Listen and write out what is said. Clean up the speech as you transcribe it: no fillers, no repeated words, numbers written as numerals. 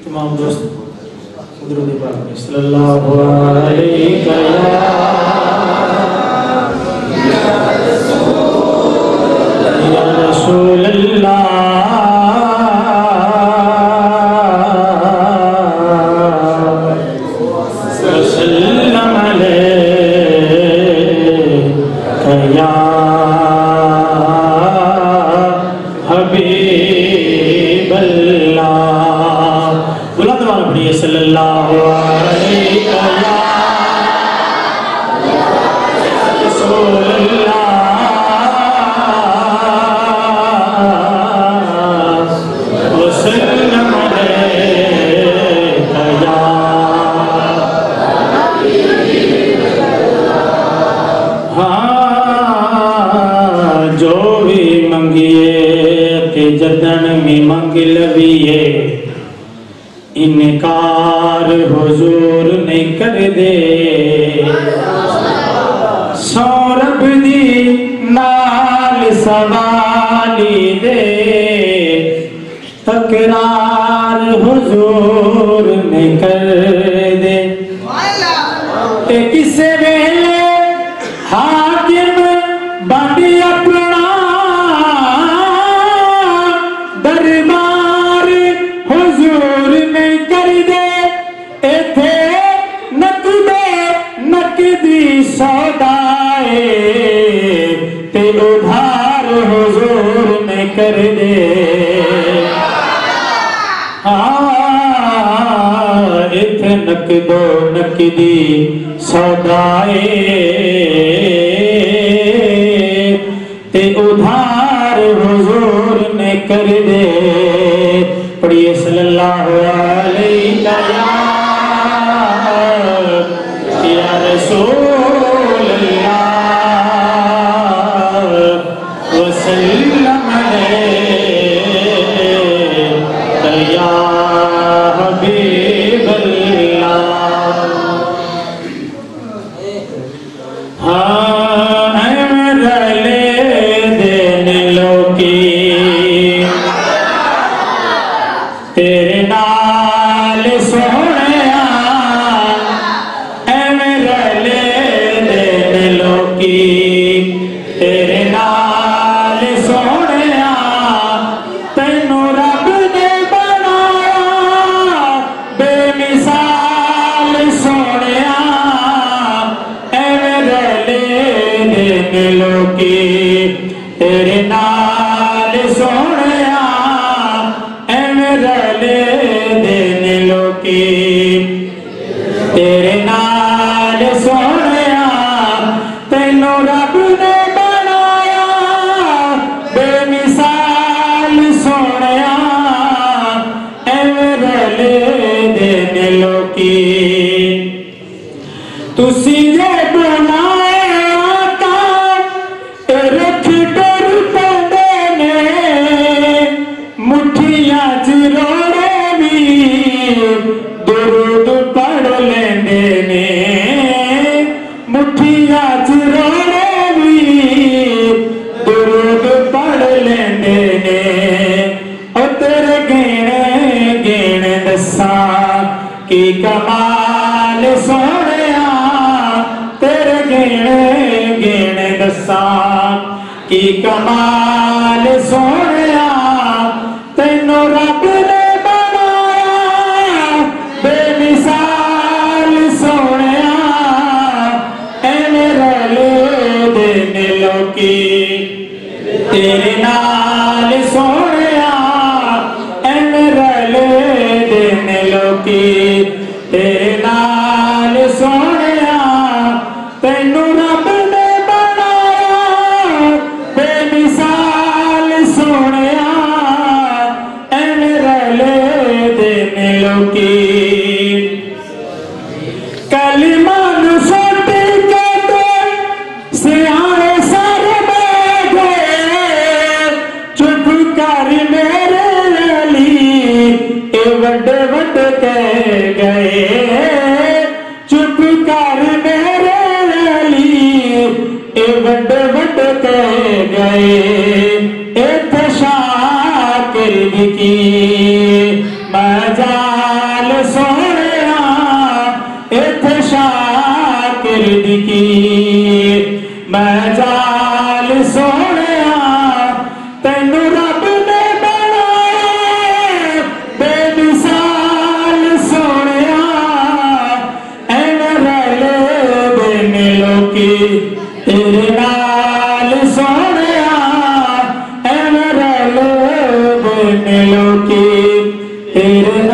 तमाम दोस्त दुरूद पाक में सल्लल्लाहु अलैहि या रसूल अल्लाह वसल्लम अलैका या हबीब अल्लाह। बुलंद आवाज़ पढ़िए सल्लल्लाहु अलैहि या रसूल अल्लाह वसल्लम अलैका या हाँ जो भी मंगिए के जदन में मंग लविए इनकार हुजूर नहीं कर दे सौरभ दी नाल सवाली दे तकरार हुजूर नहीं कर दे किसे वेले हाकिम बाटी अपना दरबार हुजूर नहीं कर दे इथे नकदी सौदाए ते उधार हुजूर नहीं कर दे। इथे नकदो नकदी सौदाए ते उधार हुजूर ने कर दे। पढ़िए सल्लल्लाहु अलैहि या रसूल अल्लाह वसल्लम अलैका या हबीब अल्लाह। हाँ रले देने लोकी तेरे नाल सोहणिया रले देने लोकी तेरे नाल सोहणिया तैनू रब ने बनाया बेमिसाल सोहणिया रले देने लोकी तेरे नाल सोहणिया रले देने लोकी तेरे नाल सोहणिया तैनू रब ने बनाया बेमिसाल सोहणिया रले देने लोकी तुसी ये बनाया का रख डर पड़े ने मुठिया च रोड़े भी दुरूद पढ़ लेंदे ने मुठिया च रोड़े भी दुरूद पढ़ लेंदे ने ओ तेरे गेणे गेणे दसा की कमाल सोहणिया तेरे गेणे गेणे दसा की कमाल सोहणिया तैनू रब ने बनाया बेमिसाल सोहणिया रले देने लोकी तेरे नाल सोहणिया रले देने लोकी तेरे नाल सोहणिया तैनू रब ने बनाया बेमिसाल सोहणिया रले देने लोकी कलिमा नू सुट के सियाने सर बैठे चुप कर मेरे अली ए वड्डे वड्डे कह गए चुप कर मेरे अली ए वड्डे वड्डे कह गए शाकिर की मजा जाल सोहणिया तैनू रब ने बनाया बेमिसाल सोहणिया एवें रले बेने लोकी तेरे नाल सोहणिया एवें रले बेने लोकी तेरे